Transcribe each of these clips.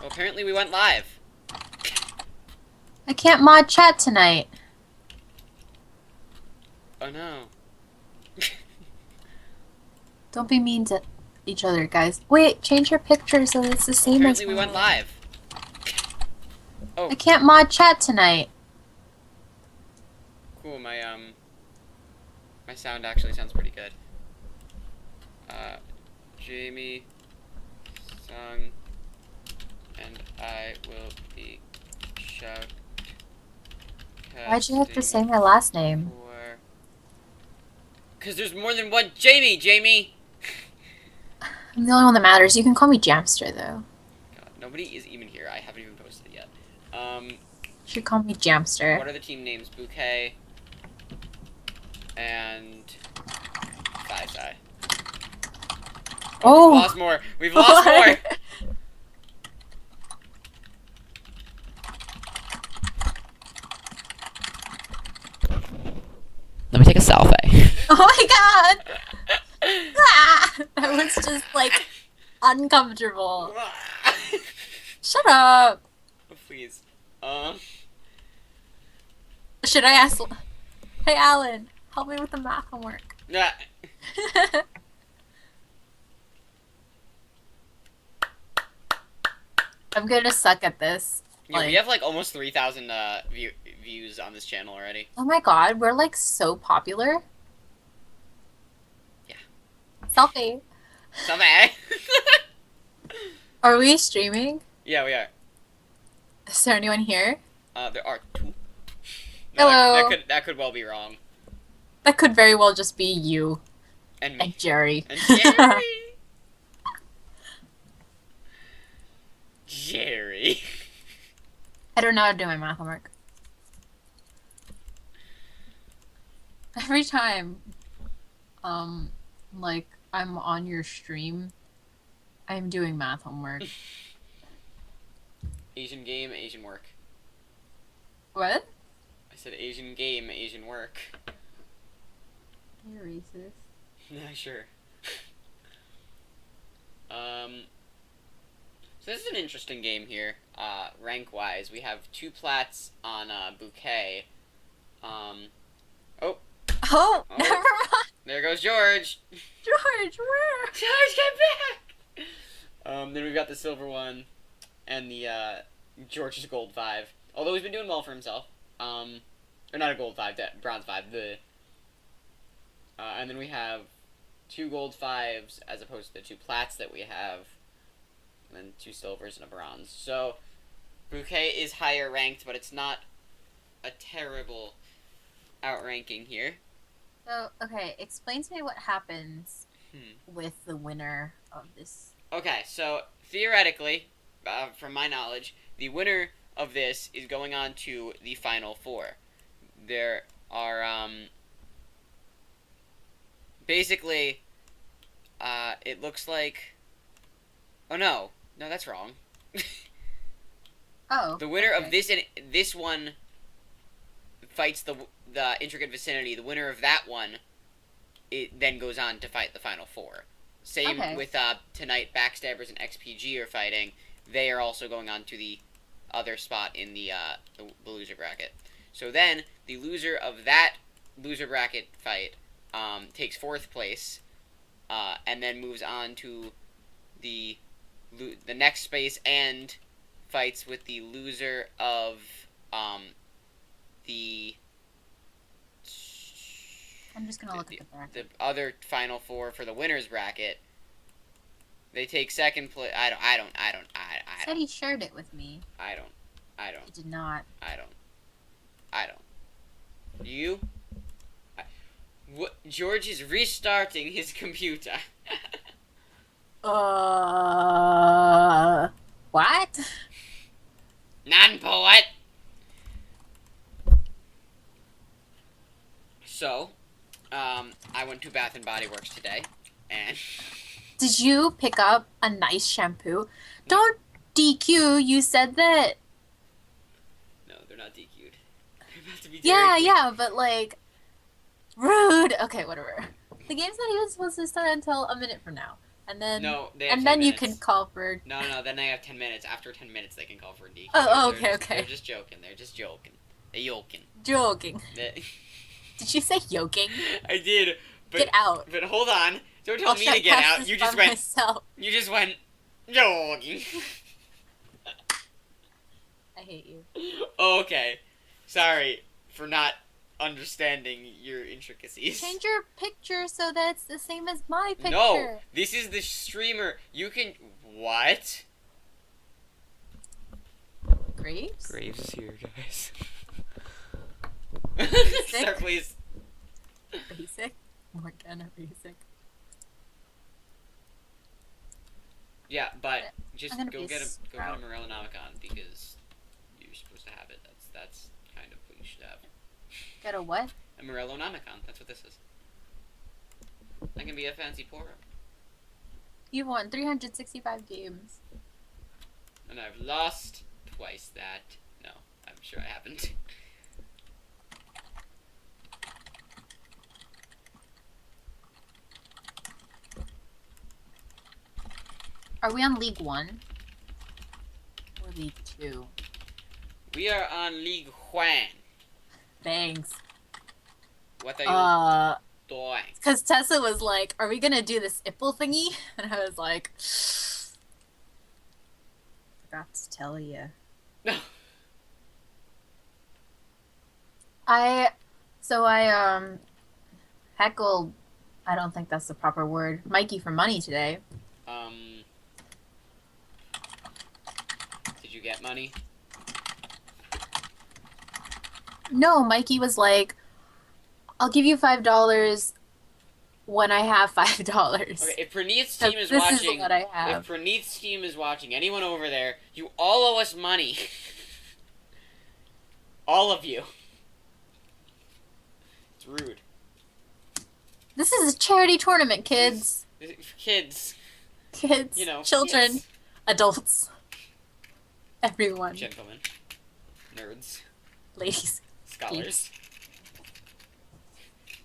Well, apparently we went live. I can't mod chat tonight. Oh no. Don't be mean to each other, guys. Wait, change your picture so it's the Well, same as apparently we mine. went live. Oh, I can't mod chat tonight. cool. My sound actually sounds pretty good. Uh, Jamie, sung, and I will be shout Why'd you have to say casting my last name? for. Cause there's more than one Jamie. Jamie. I'm the only one that matters. You can call me Jamster, though. God, nobody is even here. I haven't even posted it yet. Um, You should call me Jamster. what are the team names? Bouquet and Sai. Oh, Oh! we've lost more. We've lost more. Let me take a selfie. Oh my god! Ah! That was just, like, uncomfortable. Shut up! Oh, please. Should I ask... Hey, Alan, help me with the math homework. Nah. I'm gonna suck at this. Yeah, we have like almost 3,000 views on this channel already. Oh my god, we're like so popular. Yeah. Selfie. Selfie. Are we streaming? Yeah, we are. Is there anyone here? There are two. No, Hello. that could well be wrong. That could very well just be you And me. and Jerry. And Jerry. Jerry. I don't know how to do my math homework. Every time, like I'm on your stream, I'm doing math homework. Asian game, Asian work. What? I said Asian game, Asian work. You're racist. Yeah, sure. So this is an interesting game here, rank-wise. We have 2 plats on Bouquet. Oh, Oh, Oh. never mind. there goes George! George, where? George, get back! Then we've got the silver one, and the, George's gold 5. Although he's been doing well for himself. Or not a gold 5, bronze 5, and then we have 2 gold 5s as opposed to the 2 plats that we have. And then 2 silvers and a bronze. So, Bouquet is higher ranked, but it's not a terrible outranking here. So, okay, explain to me what happens with the winner of this. Okay, so theoretically, from my knowledge, the winner of this is going on to the final 4. There are, basically, it looks like, oh no, that's wrong. Oh. The winner okay. of this one fights the intricate vicinity. The winner of that one, it then goes on to fight the final 4. Same with tonight. Backstabbers and XPG are fighting. They are also going on to the other spot in the loser bracket. So then the loser of that loser bracket fight takes 4th place, and then moves on to the next space and fights with the loser of the I'm just gonna look at the bracket. the other final 4 for the winners bracket. They take 2nd place. I Said he shared it with me. I don't. He did not. I don't. You? What? George is restarting his computer. What? Non-poet. So, I went to Bath and Body Works today, and Did you pick up a nice shampoo? Don't DQ. You said that. no, they're not DQ'd. They're about to be Yeah, but like, rude. Okay, whatever. The game's not even supposed to start until a minute from now. And then No, they have and 10 then you can minutes. call for. No, then they have 10 minutes. After 10 minutes, they can call for a DQ. Oh, They're okay, just, they're okay. just joking. They're just joking. They're yoking. Joking. They... Did you say yoking? I did, but Get out. But hold on. Don't tell I'll me shut to get past out. this You by just went. myself. You just went jogging. I hate you. Okay. Sorry for not understanding your intricacies. Change your picture so that it's the same as my picture. No, this is the streamer. You can what? Graves? Graves is here, guys. Basic? Start, please. Basic? Morgana basic. Yeah, but just I'm gonna go be get a Sprout. Morellonomicon because you're supposed to have it. That's kind of what you should have. Got a what? A Morellonomicon. That's what this is. That can be a fancy Poro. You won 365 games. And I've lost twice that. No, I'm sure I haven't. Are we on League 1? Or League 2? We are on League Juan. Thanks. What are you doing? Because Tessa was like, are we gonna do this Ipple thingy? And I was like, forgot to tell you. No. I heckled, I don't think that's the proper word, Mikey for money today. Did you get money? No, Mikey was like, I'll give you $5 when I have $5. Okay, if Praneeth's team is this watching, is what I have. if Praneeth's team is watching, anyone over there, you all owe us money. All of you. It's rude. This is a charity tournament, kids. Kids. Kids. You know, children. kids. Adults. Everyone. Gentlemen. Nerds. Ladies. Scholars.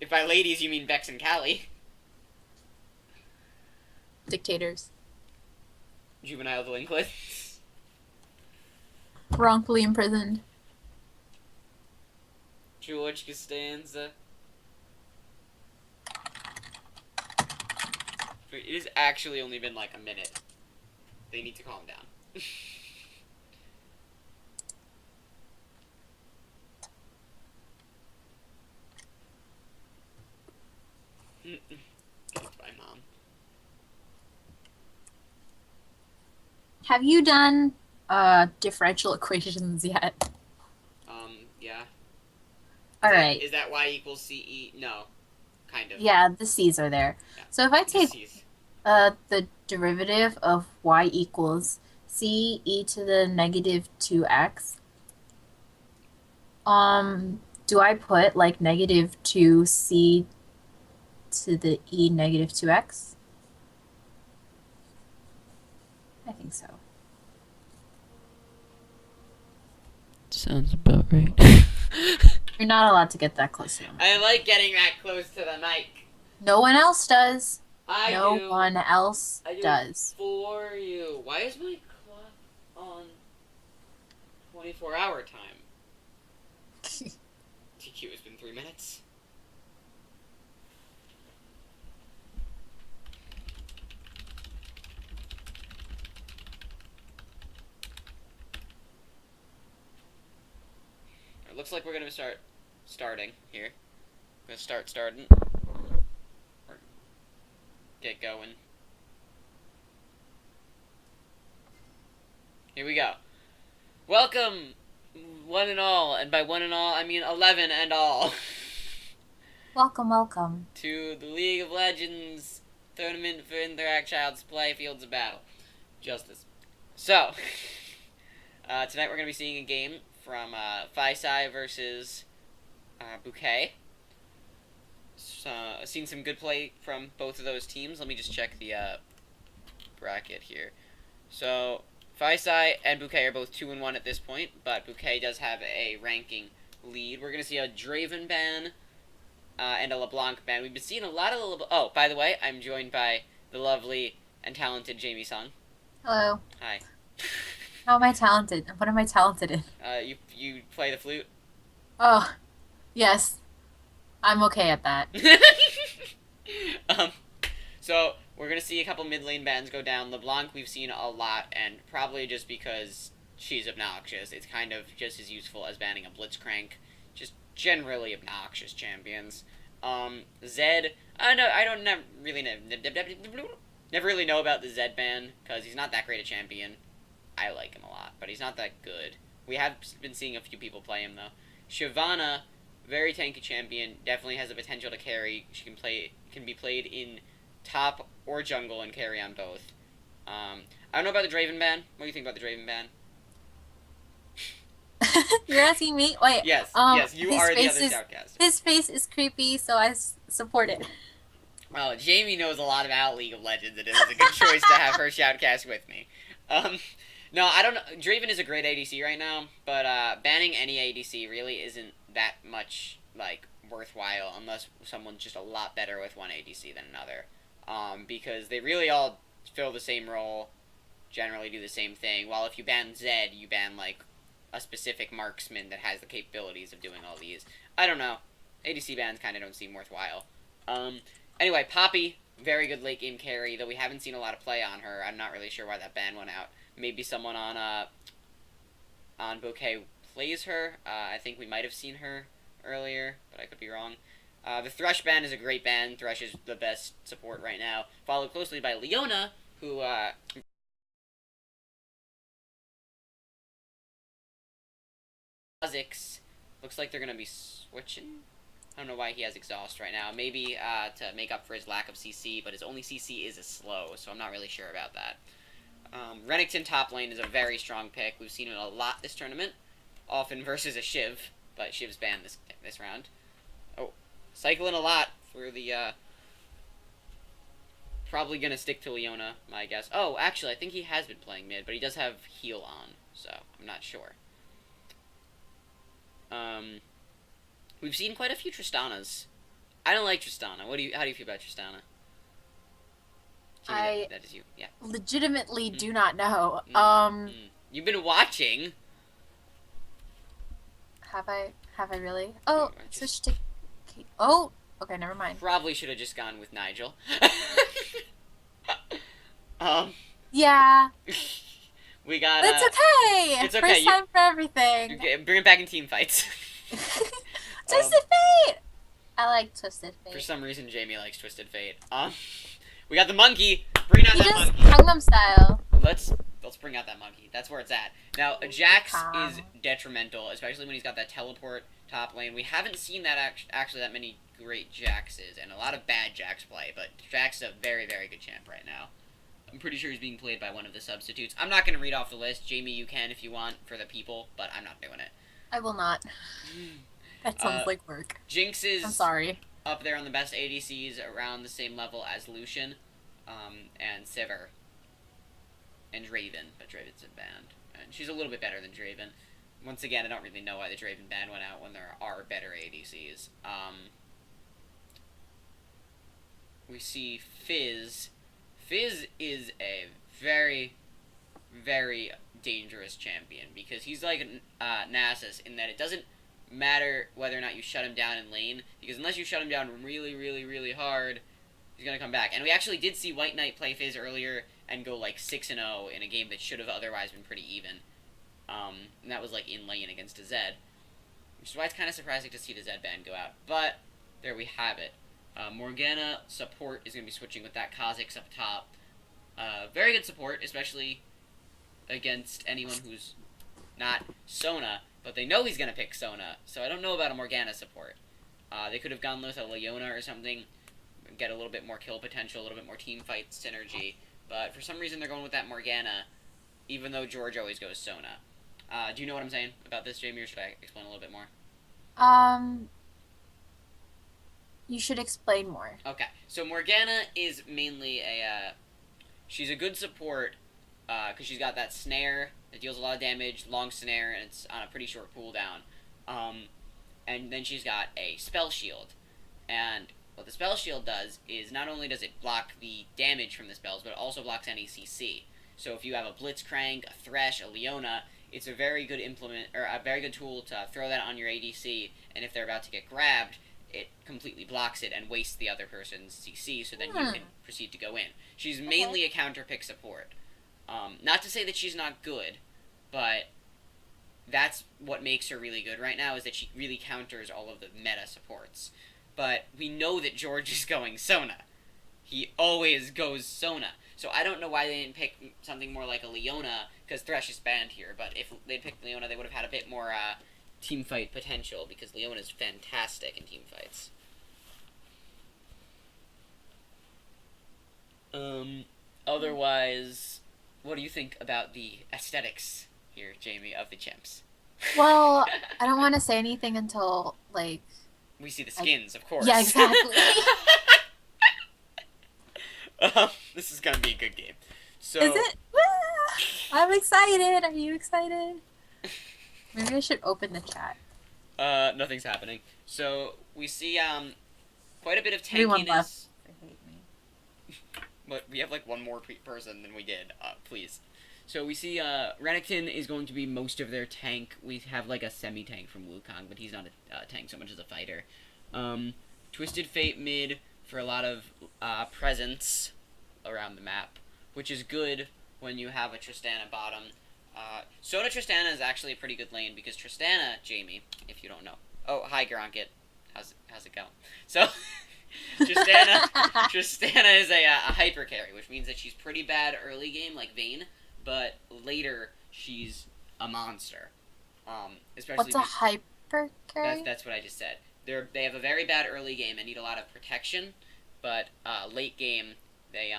If by ladies you mean Bex and Callie. Dictators. Juvenile delinquents. Wrongfully imprisoned. George Costanza. Wait, it has actually only been like a minute. They need to calm down. Goodbye, Mom. Have you done differential equations yet? Yeah. Alright. Is that y equals CE? No. Kind of. Yeah, the C's are there. Yeah. So if I take C's. the derivative of y equals c e to the negative 2x, do I put like negative 2c to the e negative 2x? I think so. Sounds about right. You're not allowed to get that close to them. I like getting that close to the mic. No one else does. I no do. one else I do does. for you. Why is my clock on 24-hour time? TQ has been 3 minutes. It looks like we're gonna start starting here. We're gonna start starting. Or get going. Here we go. Welcome, one and all, and by one and all, I mean 11 and all, Welcome, welcome. to the League of Legends Tournament for Interact Child's Play Fields of Battle. Justice. So, tonight we're going to be seeing a game from Faisai versus Bouquet. So, I've seen some good play from both of those teams. Let me just check the bracket here. So, Faisai and Bouquet are both 2-1 at this point, but Bouquet does have a ranking lead. We're going to see a Draven ban and a LeBlanc ban. We've been seeing a lot of the oh, by the way, I'm joined by the lovely and talented Jamie Sung. Hello. Hi. How am I talented? What am I talented in? You play the flute? Oh, yes. I'm okay at that. um, so we're gonna see a couple mid lane bans go down. LeBlanc we've seen a lot, and probably just because she's obnoxious, it's kind of just as useful as banning a Blitzcrank. Just generally obnoxious champions. Zed, I don't never really know about the Zed ban because he's not that great a champion. I like him a lot, but he's not that good. We have been seeing a few people play him though. Shyvana, very tanky champion, definitely has the potential to carry. She can be played in top or jungle and carry on both. I don't know about the Draven ban. What do you think about the Draven ban? You're asking me? Wait. Yes, yes, you are the other is, shoutcaster. His face is creepy, so I support it. Well, Jamie knows a lot about League of Legends, and it was a good choice to have her shoutcast with me. No, I don't know. Draven is a great ADC right now, but banning any ADC really isn't that much like worthwhile unless someone's just a lot better with one ADC than another. Because they really all fill the same role, generally do the same thing. While if you ban Zed, you ban like a specific marksman that has the capabilities of doing all these. I don't know. ADC bans kind of don't seem worthwhile. Anyway, Poppy, very good late game carry, though we haven't seen a lot of play on her. I'm not really sure why that ban went out. Maybe someone on Bouquet plays her. I think we might have seen her earlier, but I could be wrong. The Thresh ban is a great ban. Thresh is the best support right now, followed closely by Leona, who Kha'Zix looks like they're gonna be switching. I don't know why he has exhaust right now. Maybe to make up for his lack of CC, but his only CC is a slow, so I'm not really sure about that. Renekton top lane is a very strong pick. We've seen it a lot this tournament, often versus a Shiv, but Shiv's banned this round. Oh, cycling a lot for the probably gonna stick to Leona, my guess. Oh, actually, I think he has been playing mid, but he does have heal on, so I'm not sure. We've seen quite a few Tristanas. I don't like Tristana. How do you feel about Tristana? That is you. Yeah. Legitimately do not know. You've been watching. Have I really? Oh, switch to Oh, okay, never mind. Probably should have just gone with Nigel. Yeah. We got It's okay. It's okay. First time for everything. Bring it back in team fights. Twisted Fate. I like Twisted Fate. For some reason, Jamie likes Twisted Fate. We got the monkey. Bring out that monkey. Gangnam Style. Let's bring out that monkey. That's where it's at. Now, Jax is detrimental, especially when he's got that teleport top lane. We haven't seen that actually that many great Jaxes, and a lot of bad Jax play, but Jax is a very, very good champ right now. I'm pretty sure he's being played by one of the substitutes. I'm not going to read off the list. Jamie, you can if you want for the people, but I'm not doing it. I will not. That sounds like work. Jinx is I'm sorry. Up there on the best ADCs, around the same level as Lucian, and Sivir, and Draven, but Draven's been banned. And she's a little bit better than Draven. Once again, I don't really know why the Draven ban went out when there are better ADCs. We see Fizz. Fizz is a very, very dangerous champion because he's like Nasus in that it doesn't matter whether or not you shut him down in lane, because unless you shut him down really, really, really hard, he's gonna come back. And we actually did see White Knight play Fizz earlier and go like 6-0 in a game that should have otherwise been pretty even. And that was like in lane against a Zed, which is why it's kind of surprising to see the Zed ban go out. But there we have it. Morgana support is gonna be switching with that Kha'Zix up top. Very good support, especially against anyone who's not Sona. But they know he's going to pick Sona, so I don't know about a Morgana support. They could have gone with a Leona or something, get a little bit more kill potential, a little bit more team fight synergy. But for some reason they're going with that Morgana, even though George always goes Sona. Do you know what I'm saying about this, Jamie, or should I explain a little bit more? You should explain more. Okay, so Morgana is mainly she's a good support, because she's got that snare. It deals a lot of damage, long snare, and it's on a pretty short cooldown. And then she's got a spell shield. And What the spell shield does is not only does it block the damage from the spells, but it also blocks any CC. So if you have a Blitzcrank, a Thresh, a Leona, it's a very good a very good tool to throw that on your ADC, and if they're about to get grabbed, it completely blocks it and wastes the other person's CC, so then you can proceed to go in. She's mainly a counter pick support. Not to say that she's not good, but that's what makes her really good right now, is that she really counters all of the meta supports. But we know that George is going Sona. He always goes Sona. So I don't know why they didn't pick something more like a Leona, because Thresh is banned here, but if they'd picked Leona, they would have had a bit more team fight potential, because Leona is fantastic in team fights. Otherwise, what do you think about the aesthetics here, Jamie, of the chimps? Well, I don't want to say anything until, like... We see the skins, of course. Yeah, exactly. This is gonna be a good game. So... Is it? I'm excited. Are you excited? Maybe I should open the chat. Nothing's happening. So, we see, quite a bit of Everyone tankiness. left. They hate me. But we have, like, one more person than we did. Please. So we see, Renekton is going to be most of their tank. We have, like, a semi-tank from Wukong, but he's not a tank so much as a fighter. Twisted Fate mid for a lot of, presence around the map, which is good when you have a Tristana bottom. Sona Tristana is actually a pretty good lane, because Tristana, Jamie, if you don't know. Oh, hi, Gronkit. How's it going? So, Tristana is a hyper carry, which means that she's pretty bad early game, like Vayne, but later she's a monster. Especially What's a hyper carry? That's what I just said. They have a very bad early game and need a lot of protection, but late game they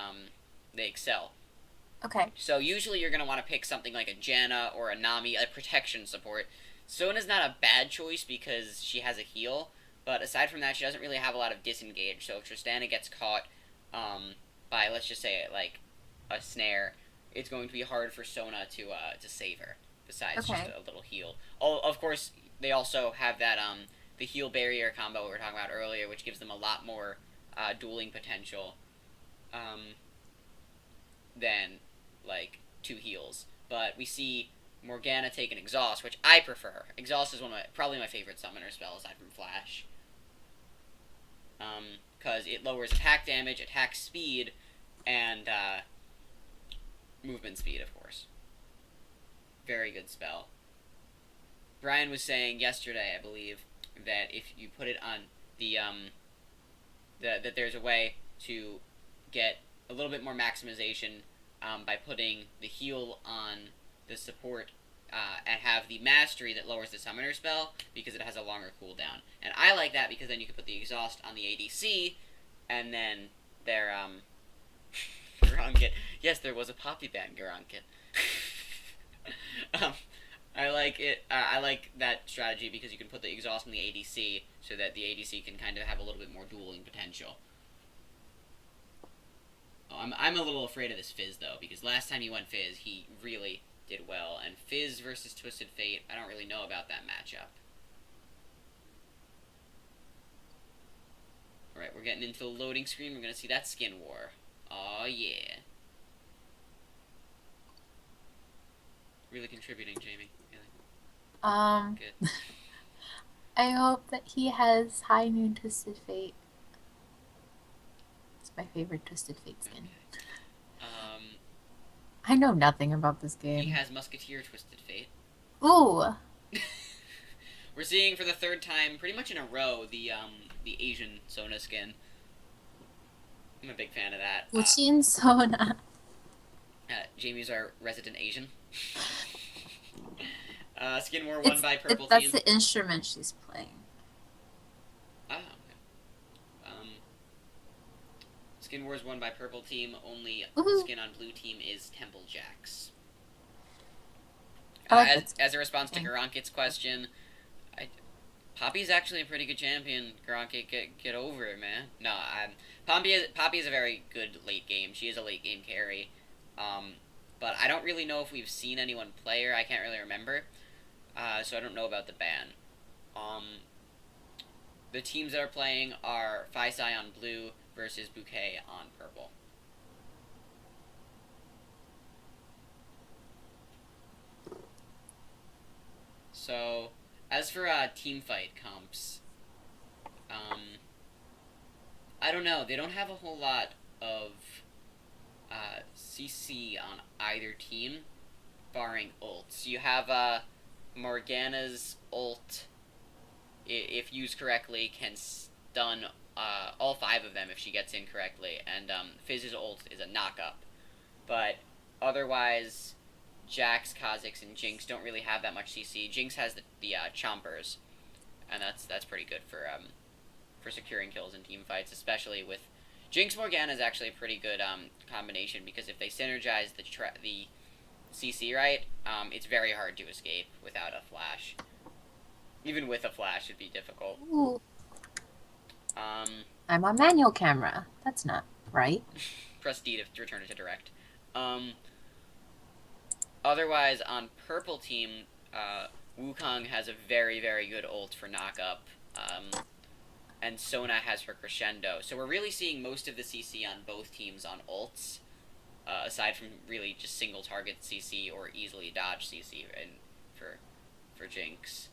excel. Okay. So usually you're gonna want to pick something like a Janna or a Nami, a protection support. Sona's not a bad choice because she has a heal, but aside from that, she doesn't really have a lot of disengage. So if Tristana gets caught by, let's just say, like a snare, it's going to be hard for Sona to save her. Besides just a little heal. Of course, they also have that the heal barrier combo we were talking about earlier, which gives them a lot more dueling potential than like 2 heals. But we see Morgana take an Exhaust, which I prefer. Exhaust is probably my favorite summoner spell aside from Flash. Because it lowers attack damage, attack speed, and movement speed, of course. Very good spell. Brian was saying yesterday, I believe, that if you put it on that there's a way to get a little bit more maximization by putting the heal on the support and have the mastery that lowers the summoner spell because it has a longer cooldown. And I like that because then you can put the exhaust on the ADC and then their Garankit. Yes, there was a Poppy ban Garankit. I like it. I like that strategy because you can put the exhaust on the ADC so that the ADC can kind of have a little bit more dueling potential. Oh, I'm a little afraid of this Fizz though, because last time he went Fizz, he really did well, and Fizz versus Twisted Fate, I don't really know about that matchup. Alright, we're getting into the loading screen. We're gonna see that skin war. Aw, yeah. Really contributing, Jamie. Really. Good. I hope that he has High Noon Twisted Fate. It's my favorite Twisted Fate skin. Okay. I know nothing about this game. He has Musketeer Twisted Fate. Ooh. We're seeing for the 3rd time, pretty much in a row, the Asian Sona skin. I'm a big fan of that. Uchin Sona. Jamie's our resident Asian. Skin War won by Purple that's Team. That's the instrument she's playing. Ah, okay. Skin War is won by Purple Team. Only skin on Blue Team is Temple Jacks. As a response to Garankit's question, Poppy's actually a pretty good champion. Garankit, get over it, man. No, Poppy is a very good late game. She is a late game carry. But I don't really know if we've seen anyone play her. I can't really remember. So I don't know about the ban. The teams that are playing are Faisai on blue versus Bouquet on purple. So, as for team fight comps, I don't know. They don't have a whole lot of CC on either team, barring ults. You have Morgana's ult, if used correctly, can stun all 5 of them if she gets in correctly, and Fizz's ult is a knock-up. But otherwise, Jax, Kha'Zix, and Jinx don't really have that much CC. Jinx has the chompers, and that's pretty good for securing kills in team fights, especially with Jinx Morgana is actually a pretty good combination, because if they synergize the CC right, it's very hard to escape without a flash. Even with a flash, it'd be difficult. Ooh. I'm on manual camera. That's not right. Press D to return it to direct. Otherwise, on purple team, Wukong has a very, very good ult for knock-up. And Sona has her crescendo. So we're really seeing most of the CC on both teams on ults, aside from really just single target CC or easily dodge CC for Jinx.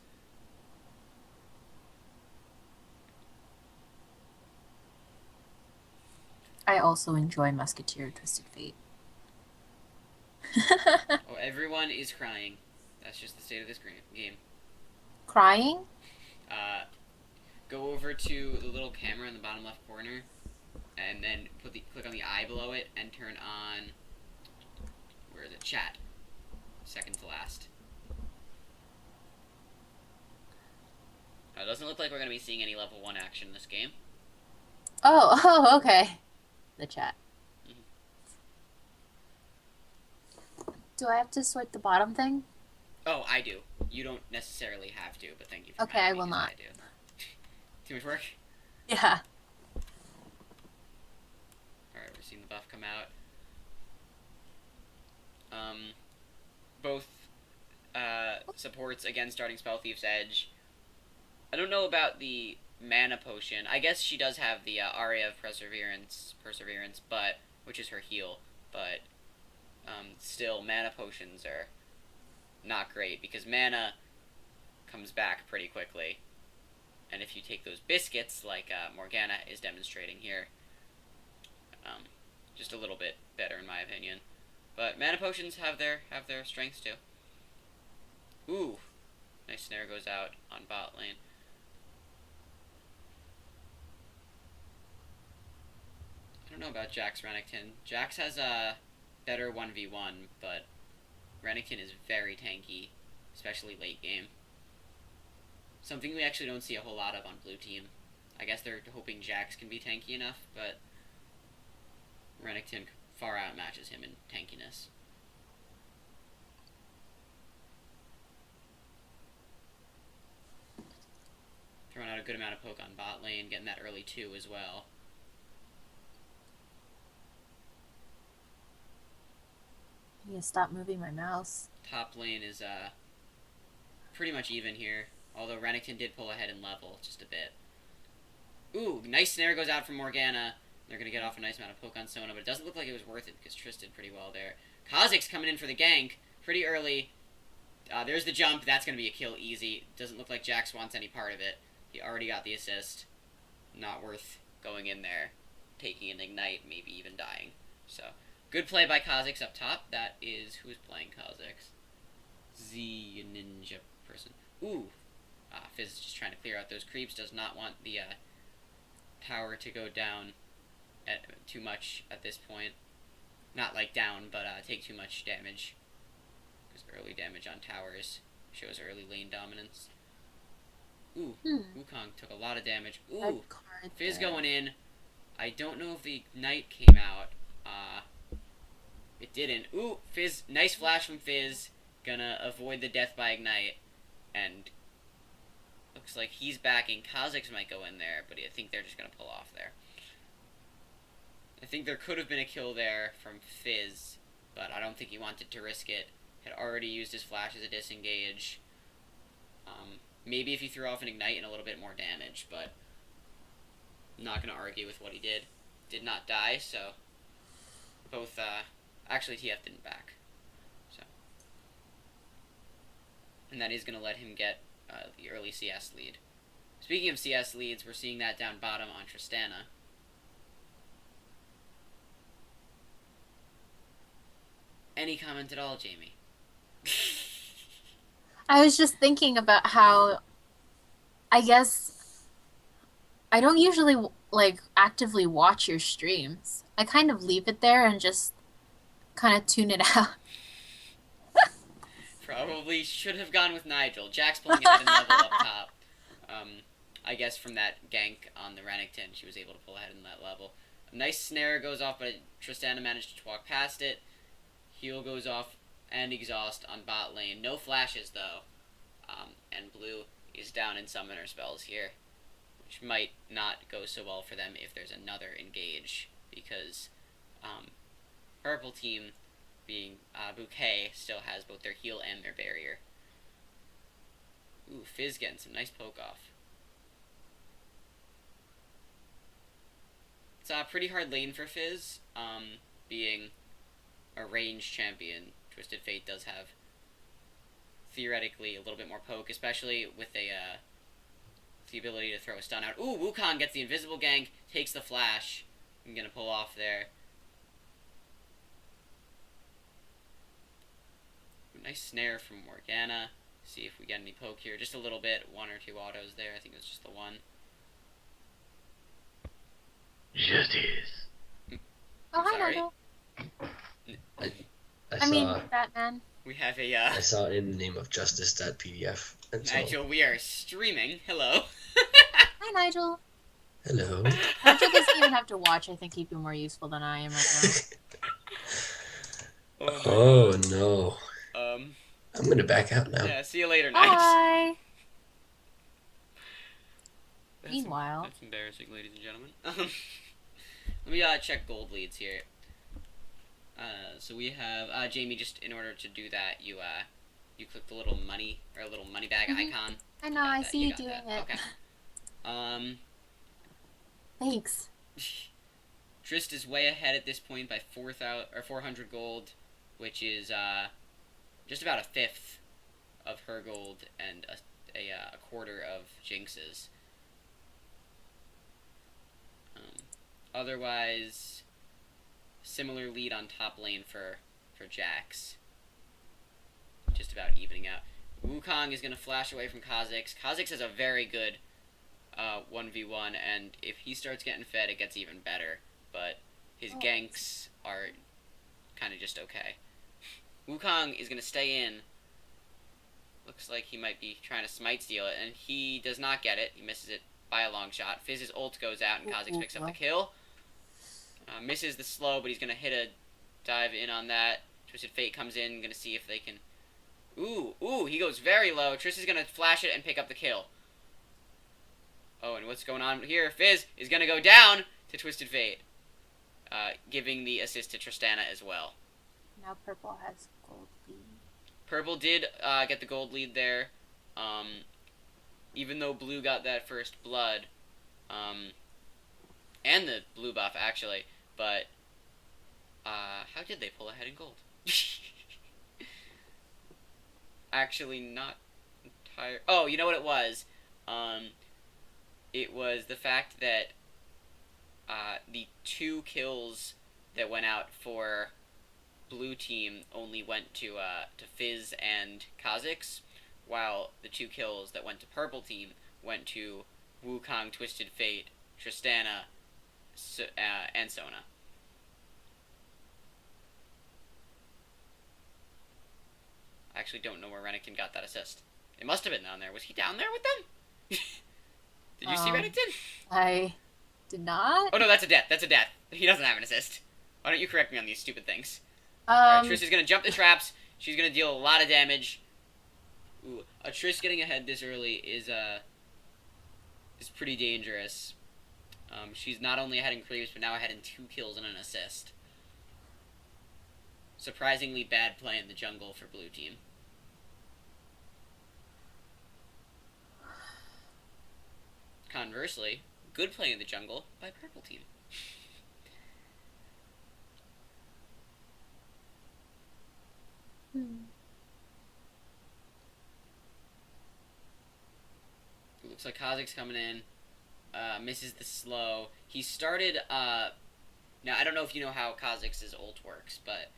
I also enjoy Musketeer Twisted Fate. Oh, everyone is crying. That's just the state of this game. Crying? Go over to the little camera in the bottom left corner, and then click on the eye below it, and turn on, where is it? Chat. Second to last. It doesn't look like we're going to be seeing any level 1 action in this game. Oh, okay. The chat. Do I have to swipe the bottom thing? Oh, I do. You don't necessarily have to, but thank you for Okay, I will not. I do. Too much work? Yeah. Alright, we're seeing the buff come out. Both supports, again, starting Spell Thief's Edge. I don't know about the mana potion. I guess she does have the Aria of Perseverance, but which is her heal, but still, mana potions are not great, because mana comes back pretty quickly. And if you take those biscuits, like Morgana is demonstrating here, just a little bit better in my opinion. But mana potions have their strengths too. Ooh, nice snare goes out on bot lane. I don't know about Jax Renekton. Jax has a better 1v1, but Renekton is very tanky, especially late game. Something we actually don't see a whole lot of on blue team. I guess they're hoping Jax can be tanky enough, but Renekton far outmatches him in tankiness. Throwing out a good amount of poke on bot lane, getting that early 2 as well. Yeah, stop moving my mouse. Top lane is pretty much even here, although Renekton did pull ahead in level just a bit. Ooh, nice snare goes out from Morgana. They're going to get off a nice amount of poke on Sona, but it doesn't look like it was worth it because Triss did pretty well there. Kha'Zix coming in for the gank pretty early. There's the jump. That's going to be a kill easy. Doesn't look like Jax wants any part of it. He already got the assist. Not worth going in there, taking an ignite, maybe even dying. So, good play by Kha'Zix up top. That is, who's playing Kha'Zix? Z Ninja person. Ooh. Fizz is just trying to clear out those creeps. Does not want the power to go down too much at this point. Not like down, but take too much damage. Because early damage on towers shows early lane dominance. Ooh, Wukong took a lot of damage. Ooh, Fizz going in. I don't know if the Ignite came out. It didn't. Ooh, Fizz, nice flash from Fizz. Gonna avoid the death by Ignite. And looks like he's backing. Kha'Zix might go in there, but I think they're just gonna pull off there. I think there could have been a kill there from Fizz, but I don't think he wanted to risk it. Had already used his flash as a disengage. Maybe if he threw off an Ignite and a little bit more damage, but I'm not going to argue with what he did. Did not die, so both, actually TF didn't back. So, and that is going to let him get the early CS lead. Speaking of CS leads, we're seeing that down bottom on Tristana. Any comment at all, Jamie? I was just thinking about how, I guess, I don't usually like actively watch your streams. I kind of leave it there and just kind of tune it out. Probably should have gone with Nigel. Jack's pulling ahead in level up top. I guess from that gank on the Renekton, she was able to pull ahead in that level. A nice snare goes off, but Tristana managed to walk past it. Heal goes off and exhaust on bot lane. No flashes, though. And blue is down in summoner spells here, which might not go so well for them if there's another engage, because purple team, being Bouquet, still has both their heal and their barrier. Ooh, Fizz getting some nice poke off. It's a pretty hard lane for Fizz, being a ranged champion. Twisted Fate does have, theoretically, a little bit more poke, especially with the ability to throw a stun out. Ooh, Wukong gets the invisible gank, takes the flash. I'm gonna pull off there. Nice snare from Morgana. See if we get any poke here. Just a little bit. 1 or 2 autos there. I think it was just the one. Justice. Oh, hi, Sorry. Nigel. I mean, saw, Batman. We have a, I saw it in the name of justice.pdf. And so, Nigel, we are streaming. Hello. Hi, Nigel. hello. Nigel doesn't even have to watch. I think he'd be more useful than I am right now. Oh no. Um, I'm gonna back out now. yeah, see you later, Nigel. Bye. That's Meanwhile. That's embarrassing, ladies and gentlemen. Let me check gold leads here. So we have Jamie. Just in order to do that, you click the little money or little money bag icon. I know. I That. see you got doing that. it. Okay. Thanks. Trist is way ahead at this point by 400 gold, which is just about a fifth of her gold and a quarter of Jinx's. Otherwise, similar lead on top lane for Jax. Just about evening out. Wukong is going to flash away from Kha'Zix. Kha'Zix has a very good 1v1, and if he starts getting fed, it gets even better. But his ganks are kind of just okay. Wukong is going to stay in. Looks like he might be trying to smite steal it, and he does not get it. He misses it by a long shot. Fizz's ult goes out, and Kha'Zix picks up the kill. Misses the slow, but he's going to hit a dive in on that. Twisted Fate comes in, going to see if they can... Ooh, he goes very low. Triss is going to flash it and pick up the kill. Oh, and what's going on here? Fizz is going to go down to Twisted Fate, giving the assist to Tristana as well. Now purple has gold lead. Purple did get the gold lead there, even though blue got that first blood, and the blue buff, actually, but how did they pull ahead in gold? Actually, not entire... Oh, you know what it was? It was the fact that the 2 kills that went out for blue team only went to Fizz and Kha'Zix, while the 2 kills that went to purple team went to Wukong, Twisted Fate, Tristana, and Sona. I actually don't know where Renekton got that assist. It must have been down there. Was he down there with them? Did you see Renekton? I did not. Oh no, that's a death. That's a death. He doesn't have an assist. Why don't you correct me on these stupid things? Right, Triss is going to jump the traps. She's going to deal a lot of damage. Ooh, a Triss getting ahead this early is pretty dangerous. She's not only ahead in creeps, but now ahead in 2 kills and an assist. Surprisingly bad play in the jungle for blue team. Conversely, Good play in the jungle by purple team. Looks like Kha'Zix's coming in. Misses the slow. He started, now I don't know if you know how Kha'Zix's ult works, but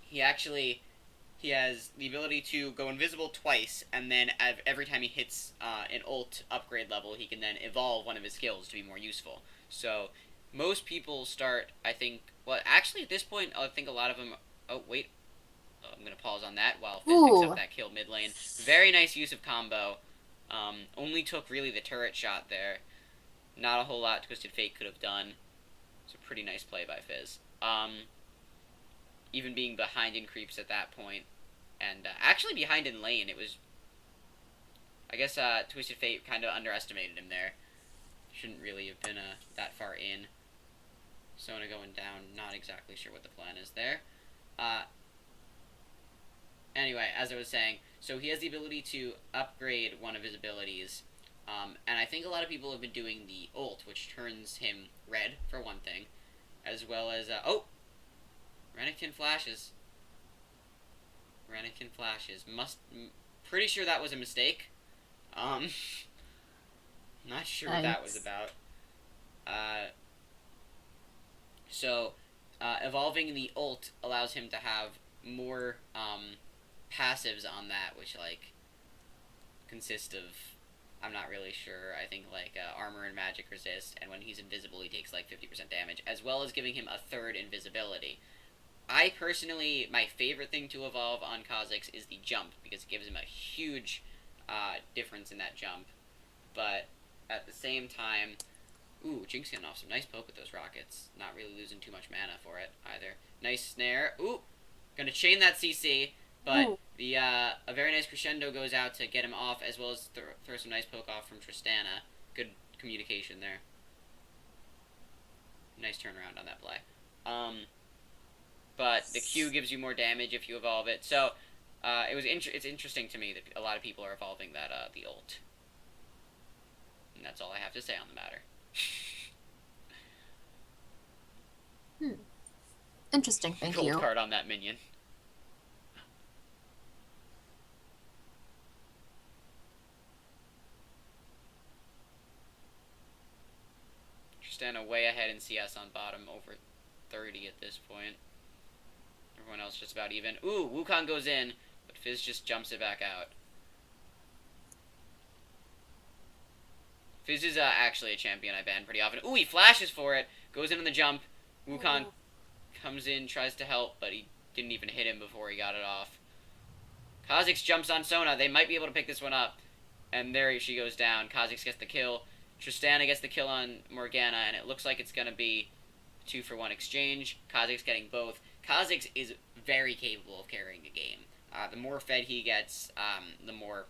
he has the ability to go invisible twice, and then every time he hits an ult upgrade level, he can then evolve one of his skills to be more useful. So most people start, I think, well, actually at this point, I think a lot of them, oh, wait, I'm going to pause on that while Fizz picks up that kill mid lane. Very nice use of combo. Only took really the turret shot there. Not a whole lot Twisted Fate could have done. It's a pretty nice play by Fizz. Even being behind in creeps at that point. And actually behind in lane, it was... I guess Twisted Fate kind of underestimated him there. Shouldn't really have been that far in. Sona going down, not exactly sure what the plan is there. Anyway, as I was saying, so he has the ability to upgrade one of his abilities. And I think a lot of people have been doing the ult, which turns him red, for one thing. As well as, oh! Renekton flashes. Renekton flashes. Pretty sure that was a mistake. Not sure what that was about. Evolving the ult allows him to have more, passives on that, which, like, consist of, I'm not really sure, I think, like, armor and magic resist, and when he's invisible, he takes, like, 50% damage, as well as giving him a third invisibility. I personally, my favorite thing to evolve on Kha'Zix is the jump, because it gives him a huge, difference in that jump, but at the same time, ooh, Jinx getting off some nice poke with those rockets, not really losing too much mana for it, either. Nice snare, ooh, gonna chain that CC, but a very nice crescendo goes out to get him off, as well as throw some nice poke off from Tristana. Good communication there. Nice turnaround on that play. But the Q gives you more damage if you evolve it. So it's interesting to me that a lot of people are evolving that the ult. And that's all I have to say on the matter. Interesting, thank you. Gold card on that minion. Tristana way ahead in CS on bottom, over 30 at this point. Everyone else just about even. Ooh, Wukong goes in, but Fizz just jumps it back out. Fizz is actually a champion I ban pretty often. Ooh, he flashes for it, goes in on the jump. Wukong comes in, tries to help, but he didn't even hit him before he got it off. Kha'Zix jumps on Sona. They might be able to pick this one up. And there she goes down. Kha'Zix gets the kill. Tristana gets the kill on Morgana, and it looks like it's going to be 2-for-1 exchange. Kha'Zix getting both. Kha'Zix is very capable of carrying a game. The more fed he gets, the more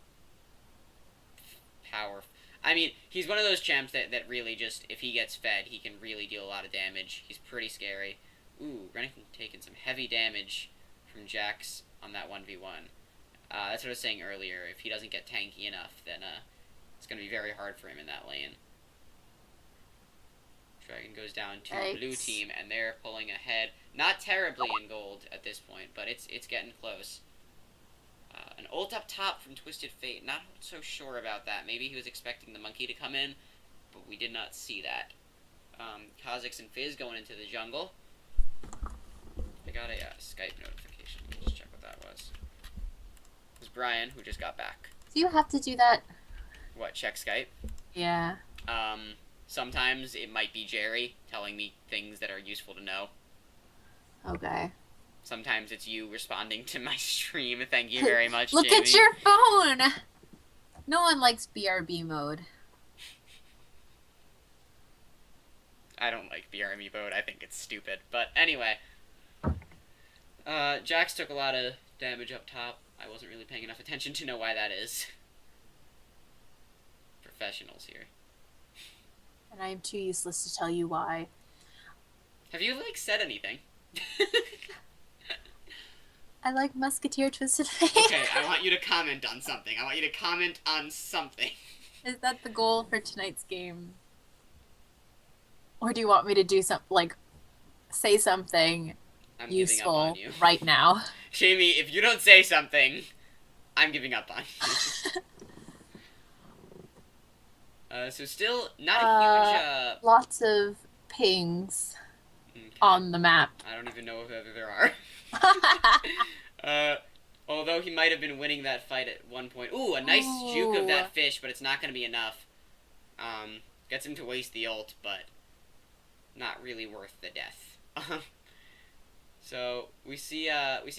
power. I mean, he's one of those champs that really just, if he gets fed, he can really deal a lot of damage. He's pretty scary. Ooh, Renekton taking some heavy damage from Jax on that 1v1. That's what I was saying earlier. If he doesn't get tanky enough, then it's going to be very hard for him in that lane. Dragon goes down to blue team, and they're pulling ahead. Not terribly in gold at this point, but it's getting close. An ult up top from Twisted Fate. Not so sure about that. Maybe he was expecting the monkey to come in, but we did not see that. Kha'Zix and Fizz going into the jungle. I got a Skype notification. Let me just check what that was. It was Brian, who just got back. Do you have to do that? What, check Skype? Yeah. Sometimes it might be Jerry telling me things that are useful to know. Okay. Sometimes it's you responding to my stream. Thank you very much, Look Jamie. at your phone! No one likes BRB mode. I don't like BRB mode. I think it's stupid. But anyway. Jax took a lot of damage up top. I wasn't really paying enough attention to know why that is. Professionals here. And I am too useless to tell you why. Have you, like, said anything? I like Musketeer Twisted Fate. Okay, I want you to comment on something. I want you to comment on something. Is that the goal for tonight's game? Or do you want me to do say something I'm giving up on useful you. right now? Shamey, if you don't say something, I'm giving up on you. So still not a huge, Lots of pings okay. on the map. I don't even know if there are. uh, although he might have been winning that fight at one point. Ooh, a nice juke of that fish, but it's not going to be enough. Gets him to waste the ult, but not really worth the death. So we see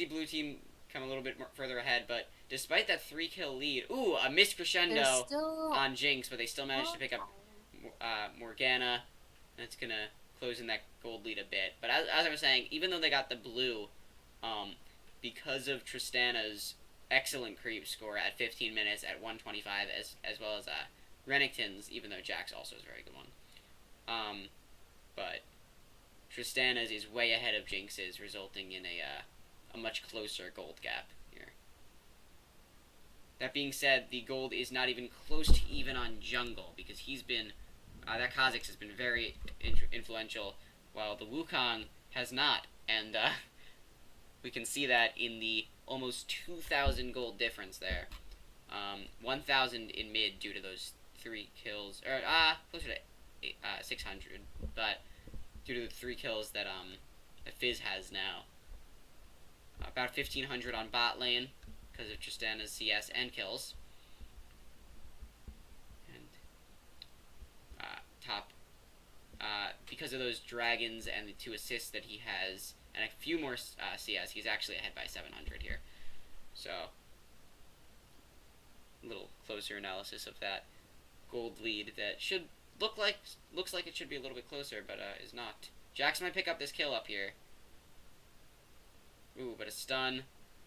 blue team come a little bit more further ahead, but despite that 3-kill lead, ooh, a missed crescendo on Jinx, but they still managed to pick up Morgana. That's gonna close in that gold lead a bit. But as I was saying, even though they got the blue, because of Tristana's excellent creep score at 15 minutes at 125, as well as Renekton's, even though Jack's also is a very good one. But Tristana's is way ahead of Jinx's, resulting in a much closer gold gap here. That being said, the gold is not even close to even on jungle, because he's been that Kha'Zix has been very influential, while the Wukong has not, and we can see that in the almost 2,000 gold difference there. 1,000 in mid due to those 3 kills, or closer to 600, but due to the 3 kills that Fizz has now. About 1,500 on bot lane because of Tristana's CS and kills. And top, because of those dragons and the 2 assists that he has, and a few more CS, he's actually ahead by 700 here. So, a little closer analysis of that gold lead that looks like it should be a little bit closer, but is not. Jax might pick up this kill up here. Ooh, but a stun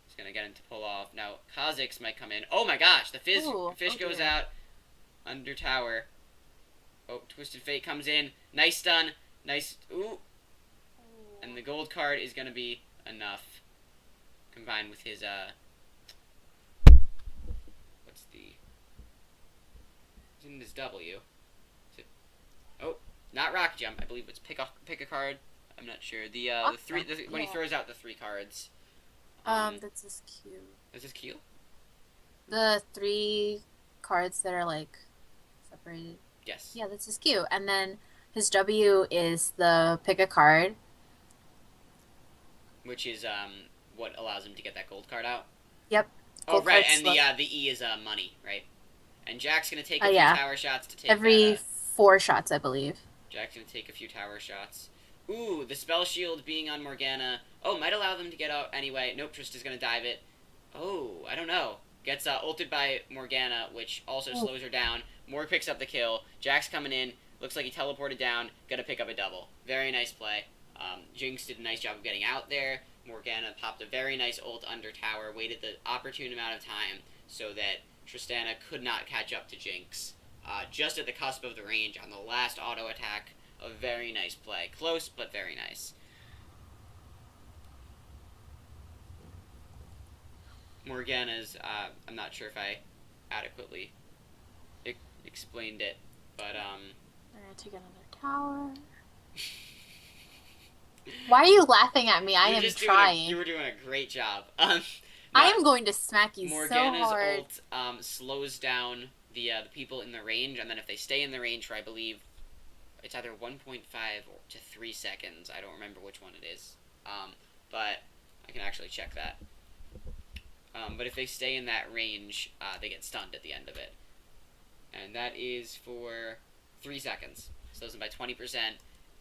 is gonna get him to pull off. Now Kha'Zix might come in. Oh my gosh, the fish goes out under tower. Oh, Twisted Fate comes in. Nice stun. Nice. Ooh. And the gold card is gonna be enough, combined with his what's the? He's in his W. Oh, not rock jump. I believe it's pick a card. I'm not sure. When he throws out the 3 cards. That's his Q. Is this Q? The 3 cards that are like separated. Yes. Yeah, that's his Q. And then his W is the pick a card. Which is what allows him to get that gold card out. Yep. Oh right, and the E is money, right? And Jack's gonna take a few tower shots to take every 4 shots, I believe. Jack's gonna take a few tower shots. Ooh, the spell shield being on Morgana. Oh, might allow them to get out anyway. Nope, Trista's gonna dive it. Oh, I don't know. Gets ulted by Morgana, which also slows her down. Morg picks up the kill. Jack's coming in. Looks like he teleported down. Gonna pick up a double. Very nice play. Jinx did a nice job of getting out there. Morgana popped a very nice ult under tower. Waited the opportune amount of time so that Tristana could not catch up to Jinx. Just at the cusp of the range on the last auto attack. A very nice play. Close, but very nice. Morgana's, I'm not sure if I adequately explained it, but, They're gonna take another tower. Why are you laughing at me? I am trying. You were doing a great job. I am going to smack you Morgana's so hard. ult slows down the people in the range, and then if they stay in the range for, I believe, it's either 1.5 to 3 seconds. I don't remember which one it is. But I can actually check that. But if they stay in that range, they get stunned at the end of it. And that is for 3 seconds. Slows them by 20%.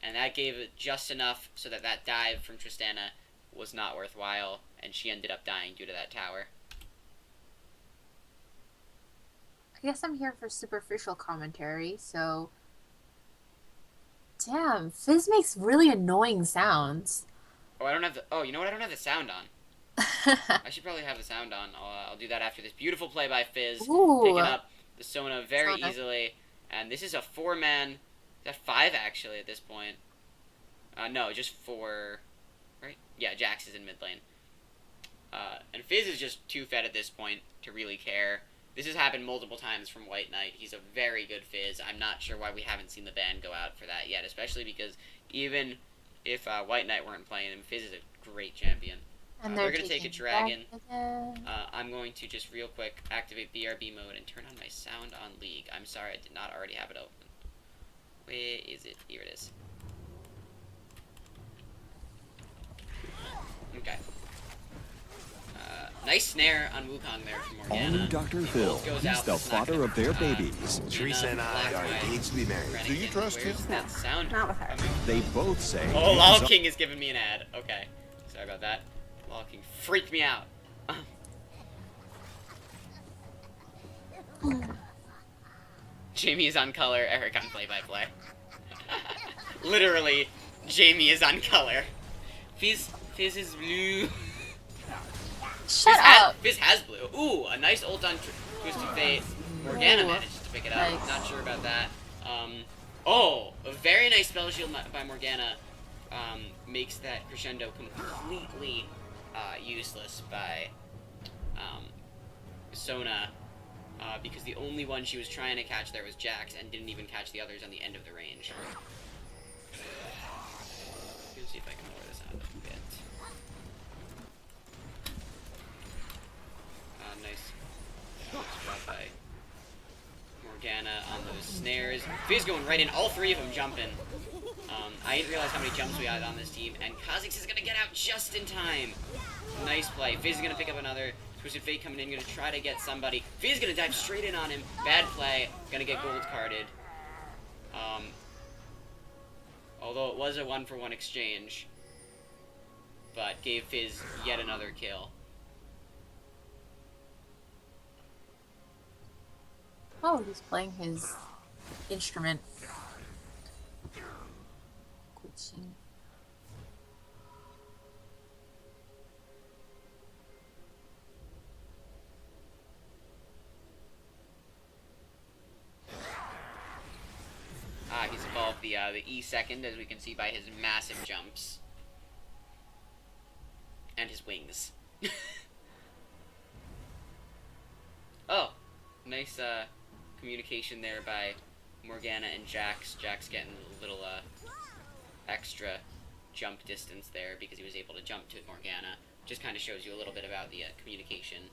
And that gave it just enough so that dive from Tristana was not worthwhile. And she ended up dying due to that tower. I guess I'm here for superficial commentary, so... Damn, Fizz makes really annoying sounds. Oh, I don't have the... Oh, you know what? I don't have the sound on. I should probably have the sound on. I'll do that after this beautiful play by Fizz. Ooh. Picking up the Sona very easily. And this is a 4-man... Is that 5, actually, at this point? No, just 4... Right? Yeah, Jax is in mid lane. And Fizz is just too fed at this point to really care. This has happened multiple times from White Knight. He's a very good Fizz. I'm not sure why we haven't seen the ban go out for that yet, especially because even if White Knight weren't playing him, Fizz is a great champion. And they're going to take a dragon. Again. I'm going to just real quick activate BRB mode and turn on my sound on League. I'm sorry, I did not already have it open. Where is it? Here it is. Okay. Nice snare on Wukong there from Morgana. Only Dr. Phil. He's the father of their babies. Teresa and I are engaged to be married. Do you trust him? Where's that sound? Not with her. They both say. Oh, Lol King is giving me an ad. Okay. Sorry about that. Lol King freaked me out. Jamie is on color, Eric on play-by-play. Literally, Jamie is on color. Fizz is blue. Shut up. Fizz has blue. Ooh, a nice ult on Twisted Fate. Morgana Ooh. managed to pick it up. Nice. Not sure about that. Oh, a very nice spell shield by Morgana makes that crescendo completely useless by Sona. Because the only one she was trying to catch there was Jax, and didn't even catch the others on the end of the range. Let's see if I can lower this out a bit. Nice spot by Morgana on those snares. Fizz going right in, all three of them jumping. I didn't realize how many jumps we had on this team, and Kha'Zix is gonna get out just in time. Nice play. Fizz is gonna pick up another. Twisted Fate coming in, gonna try to get somebody. Fizz gonna dive straight in on him. Bad play. Gonna get gold carded. Although it was a 1-for-1 exchange, but gave Fizz yet another kill. Oh, he's playing his instrument. Glitching. He's evolved the E second, as we can see by his massive jumps. And his wings. Oh, nice communication there by Morgana and Jax. Jax getting a little extra jump distance there because he was able to jump to Morgana. Just kind of shows you a little bit about the communication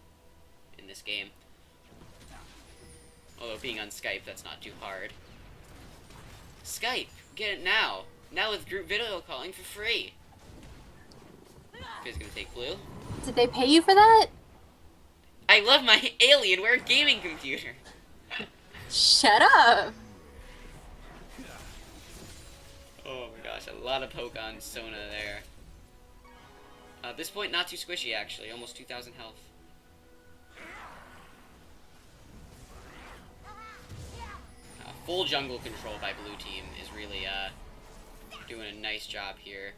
in this game. Although being on Skype, that's not too hard. Skype, get it now. Now with group video calling for free. Fizz gonna take blue. Did they pay you for that? I love my Alienware gaming computer. Shut up. Oh my gosh, a lot of poke on Sona there. At this point, not too squishy actually, almost 2,000 health. Full jungle control by blue team is really doing a nice job here.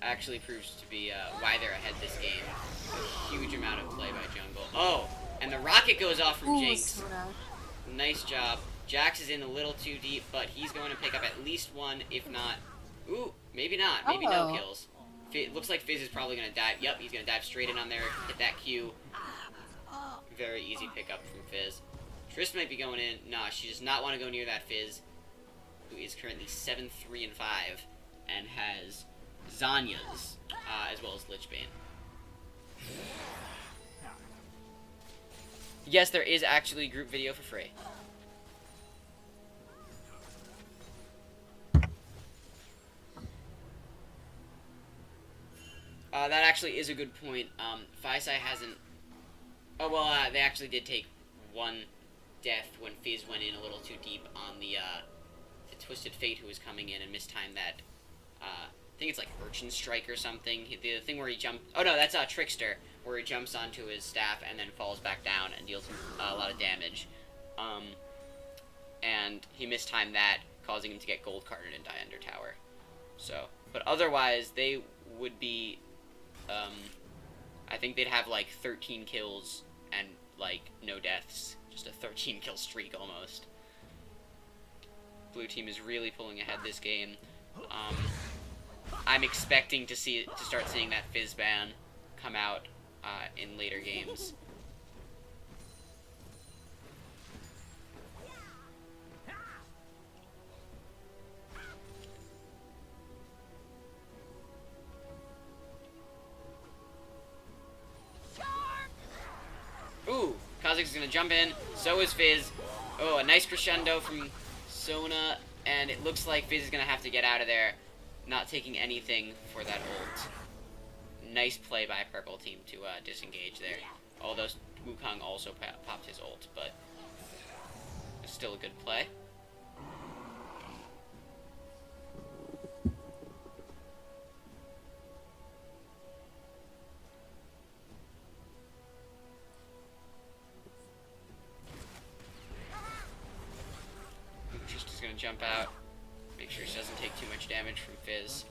Actually proves to be why they're ahead this game. A huge amount of play by jungle. Oh, and the rocket goes off from Ooh, Jinx. Sona. Nice job. Jax is in a little too deep, but he's going to pick up at least one, if not... Ooh, maybe not. Maybe no kills. Looks like Fizz is probably going to dive. Yep, he's going to dive straight in on there, hit that Q. Very easy pickup from Fizz. Triss might be going in. Nah, she does not want to go near that Fizz, who is currently 7-3-5 and has Zanya's as well as Lichbane. Yes, there is actually group video for free. That actually is a good point. Faisai hasn't... Oh, well, they actually did take one death when Fizz went in a little too deep on the Twisted Fate who was coming in and mistimed that. I think it's like Urchin Strike or something. The thing where he jumped... Oh, no, that's Trickster, where he jumps onto his staff and then falls back down and deals a lot of damage. And he mistimed that, causing him to get gold carded and die under tower. So, but otherwise, they would be... I think they'd have like 13 kills and like no deaths. Just a 13 kill streak almost. Blue team is really pulling ahead this game. I'm expecting to start seeing that Fizz ban come out in later games. Ooh, Kha'Zix is going to jump in. So is Fizz. Oh, a nice crescendo from Sona. And it looks like Fizz is going to have to get out of there. Not taking anything for that ult. Nice play by Purple Team to disengage there. Although Wukong also popped his ult, but it's still a good play. Just gonna jump out, make sure she doesn't take too much damage from Fizz.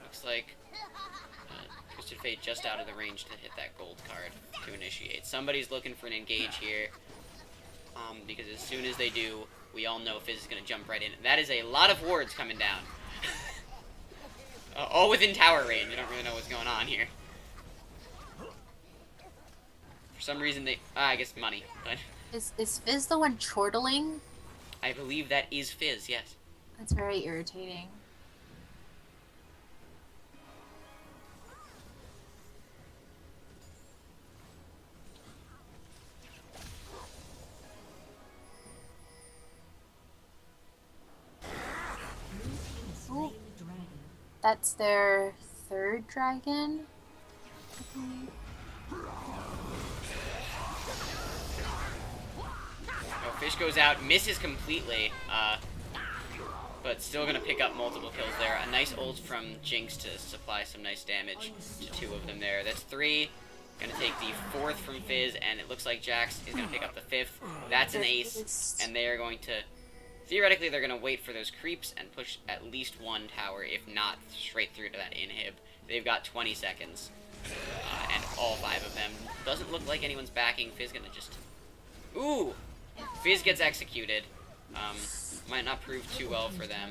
Looks like Twisted Fate just out of the range to hit that gold card to initiate. Somebody's looking for an engage here, because as soon as they do, we all know Fizz is gonna jump right in. That is a lot of wards coming down. All within tower range. I don't really know what's going on here. For some reason they, I guess money, but. Is Fizz the one chortling? I believe that is Fizz, yes. That's very irritating. Ooh. That's their third dragon? Fish goes out, misses completely, but still gonna pick up multiple kills there. A nice ult from Jinx to supply some nice damage to two of them there. That's three. Gonna take the fourth from Fizz, and it looks like Jax is gonna pick up the fifth. That's an ace, and they are going to, theoretically, they're gonna wait for those creeps and push at least one tower, if not straight through to that inhib. They've got 20 seconds, and all 5 of them. Doesn't look like anyone's backing. Fizz gonna just, ooh! Fizz gets executed. Might not prove too well for them.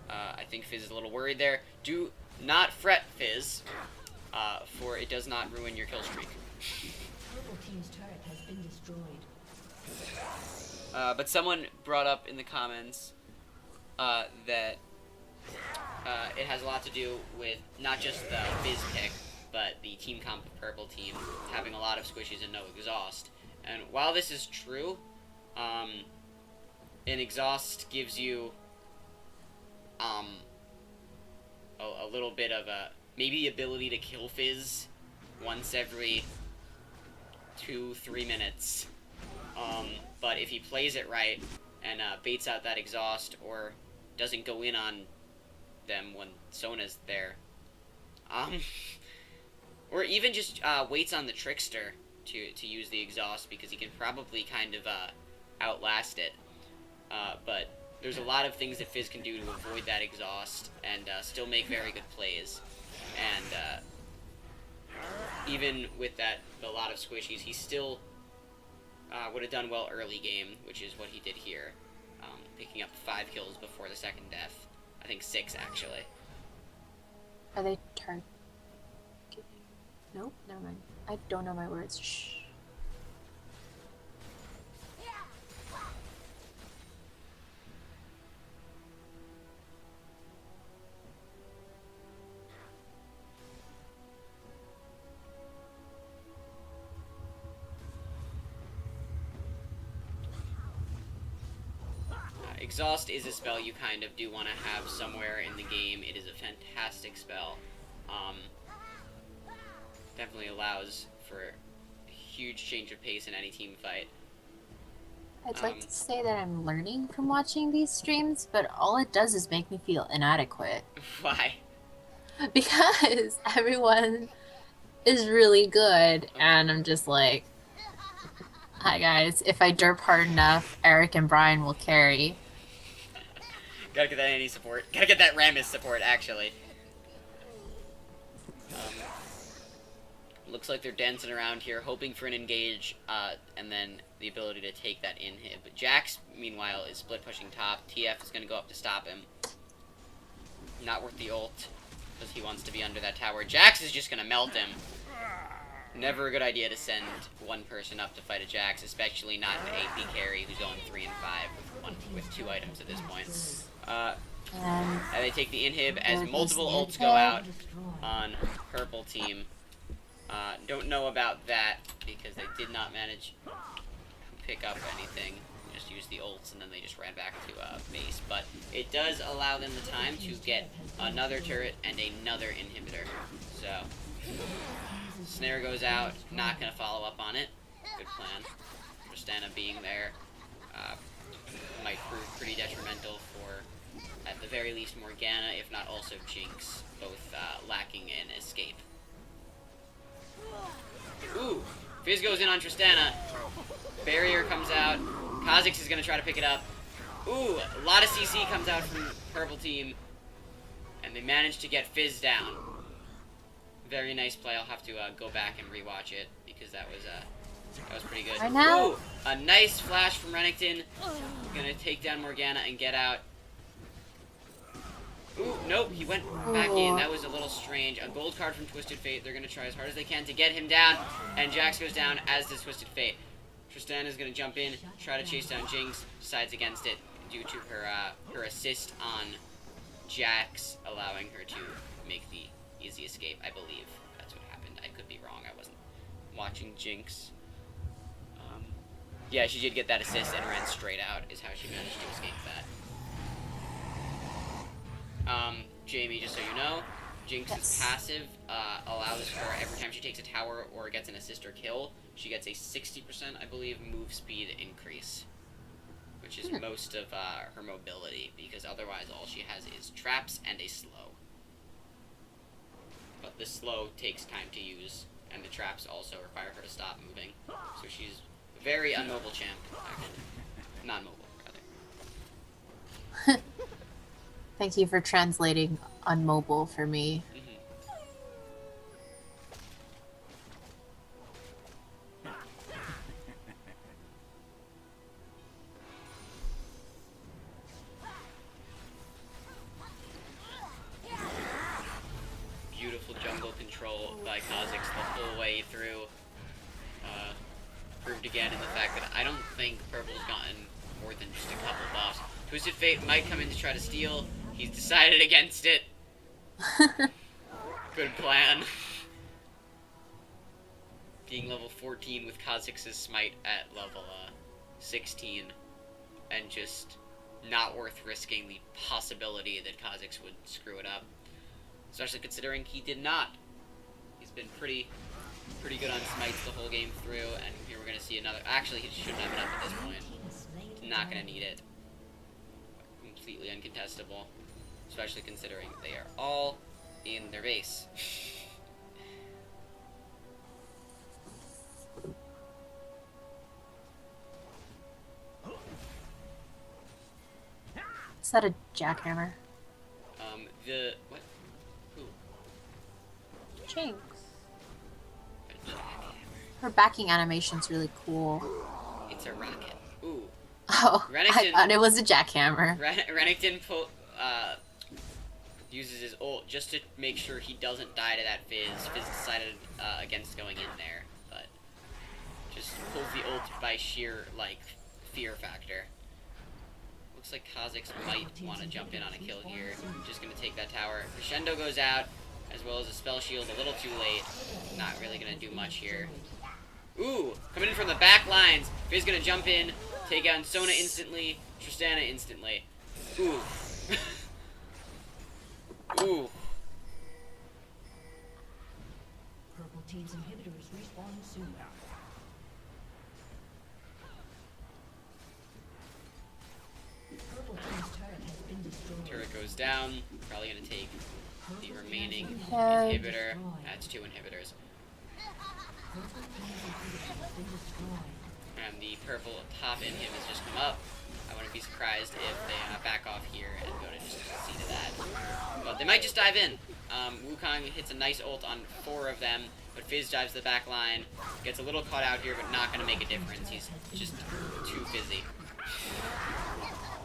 I think Fizz is a little worried there. Do not fret, Fizz, for it does not ruin your kill streak. But someone brought up in the comments that it has a lot to do with not just the Fizz pick, but the team comp of Purple Team having a lot of squishies and no exhaust. And while this is true, an exhaust gives you a little bit of a maybe ability to kill Fizz once every 2-3 minutes. But if he plays it right and baits out that exhaust or doesn't go in on them when Sona's there, or even just waits on the Trickster to use the exhaust, because he can probably kind of outlast it. But there's a lot of things that Fizz can do to avoid that exhaust and still make very good plays. And even with that, a lot of squishies, he still would have done well early game, which is what he did here, picking up 5 kills before the second death. I think 6, actually. Are they targeting? Nope, never mind. I don't know my words. Shh. Exhaust is a spell you kind of do want to have somewhere in the game. It is a fantastic spell. Definitely allows for a huge change of pace in any team fight. I'd like to say that I'm learning from watching these streams, but all it does is make me feel inadequate. Why? Because everyone is really good, and I'm just like, hi guys, if I derp hard enough, Eric and Brian will carry. Gotta get that Annie support. Gotta get that Rammus support, actually. Looks like they're dancing around here, hoping for an engage, and then the ability to take that inhib. But Jax, meanwhile, is split pushing top. TF is gonna go up to stop him. Not worth the ult. because he wants to be under that tower. Jax is just going to melt him. Never a good idea to send one person up to fight a Jax, especially not an AP carry who's going 3 and 5 with 2 items at this point. And they take the inhib as multiple ults go out on purple team. Don't know about that because they did not manage to pick up anything. Just used the ults and then they just ran back to base. But it does allow them the time to get another turret and another inhibitor. So Snare goes out, not going to follow up on it. Good plan. Tristana being there might prove pretty detrimental for, at the very least, Morgana, if not also Jinx, both lacking in escape. Ooh! Fizz goes in on Tristana. Barrier comes out. Kha'Zix is going to try to pick it up. Ooh! A lot of CC comes out from purple team. And they manage to get Fizz down. Very nice play. I'll have to go back and rewatch it because that was pretty good. Right now? Ooh! A nice flash from Renekton. Gonna take down Morgana and get out. Ooh, nope, he went back in. That was a little strange. A gold card from Twisted Fate. They're going to try as hard as they can to get him down. And Jax goes down, as does Twisted Fate. Tristana is going to jump in, try to chase down Jinx. Decides against it due to her assist on Jax, allowing her to make the easy escape. I believe that's what happened. I could be wrong. I wasn't watching Jinx. Yeah, she did get that assist and ran straight out, is how she managed to escape that. Jamie, just so you know, Jinx's passive allows her, every time she takes a tower or gets an assist or kill, she gets a 60%, I believe, move speed increase. Which is most of her mobility, because otherwise all she has is traps and a slow. But the slow takes time to use, and the traps also require her to stop moving. So she's a very unmobile champ, actually. Non-mobile, rather. Thank you for translating unmobile for me. Beautiful jungle control by Kha'Zix the whole way through. Proved again in the fact that I don't think Purple's gotten more than just a couple buffs. Twisted Fate might come in to try to steal. He's decided against it. Good plan. Being level 14 with Kha'Zix's smite at level 16. And just not worth risking the possibility that Kha'Zix would screw it up. Especially considering he did not. He's been pretty good on smites the whole game through. And here we're going to see another. Actually, he shouldn't have it up at this point. Not going to need it. Completely uncontestable. Especially considering they are all in their base. Is that a jackhammer? What? Who? Jinx. A jackhammer. Her backing animation's really cool. It's a rocket. Ooh. Oh, I thought it was a jackhammer. Renekton uses his ult just to make sure he doesn't die to that Fizz. Fizz decided against going in there, but just pulls the ult by sheer, fear factor. Looks like Kha'Zix might want to jump in on a kill here. Just going to take that tower. Crescendo goes out, as well as a spell shield a little too late. Not really going to do much here. Ooh, coming in from the back lines. Fizz going to jump in, take out Sona instantly, Tristana instantly. Ooh. Ooh. Purple team's inhibitors respawning soon. Purple team's turret has been destroyed. Turret goes down. Probably gonna take the remaining inhibitor. That's 2 inhibitors. Purple team's inhibitor has been destroyed. And the purple top inhib has just come up. I wouldn't be surprised if they back off here and go to just see to that. But they might just dive in. Wukong hits a nice ult on 4 of them, but Fizz dives the back line. Gets a little caught out here, but not going to make a difference. He's just too busy.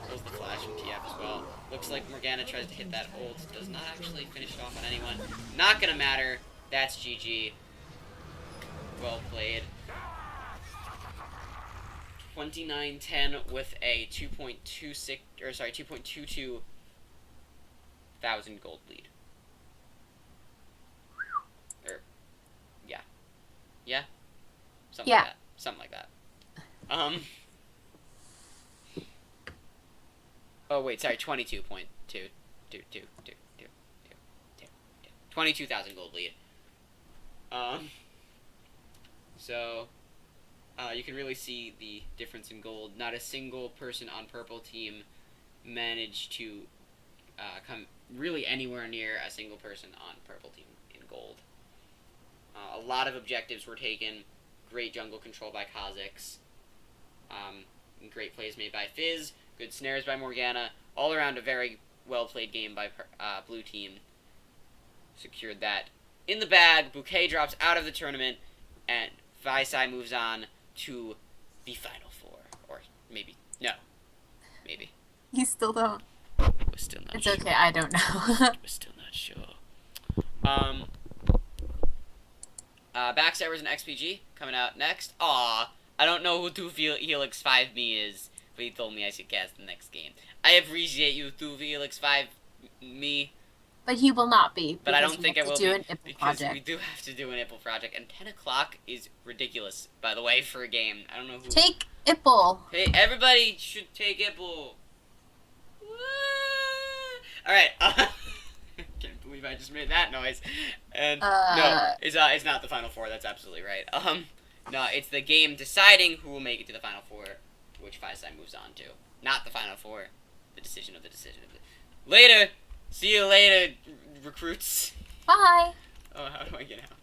Pulls the flash from TF as well. Looks like Morgana tries to hit that ult. Does not actually finish it off on anyone. Not gonna matter. That's GG. Well played. 29-10 with a 2.22 thousand gold lead. Yeah? Something like that. Something like that. Oh wait, sorry, 22,000 gold lead. So you can really see the difference in gold. Not a single person on purple team managed to come really anywhere near a single person on purple team in gold. A lot of objectives were taken. Great jungle control by Kha'Zix. Great plays made by Fizz. Good snares by Morgana. All around a very well-played game by blue team. Secured that in the bag. Bouquet drops out of the tournament. And Visai moves on to the Final Four. Or maybe. No. Maybe. You still don't. We're still not sure. It's okay, I don't know. We're still not sure. Backstabbers and XPG coming out next. Aw, I don't know who 2 Helix 5 me is, but he told me I should cast the next game. I appreciate you, 2 Helix 5 me. But he will not be. But I don't think I will be. Because project. we do have to do an Ipple project, and 10 o'clock is ridiculous, by the way, for a game. I don't know who. Take Ipple. Hey, everybody should take Ipple. Alright, I can't believe I just made that noise. And no, it's not the Final Four. That's absolutely right. No, it's the game deciding who will make it to the Final Four, which Visai moves on to. Not the Final Four. The decision of the decision. Later. See you later, recruits. Bye. Oh, how do I get out?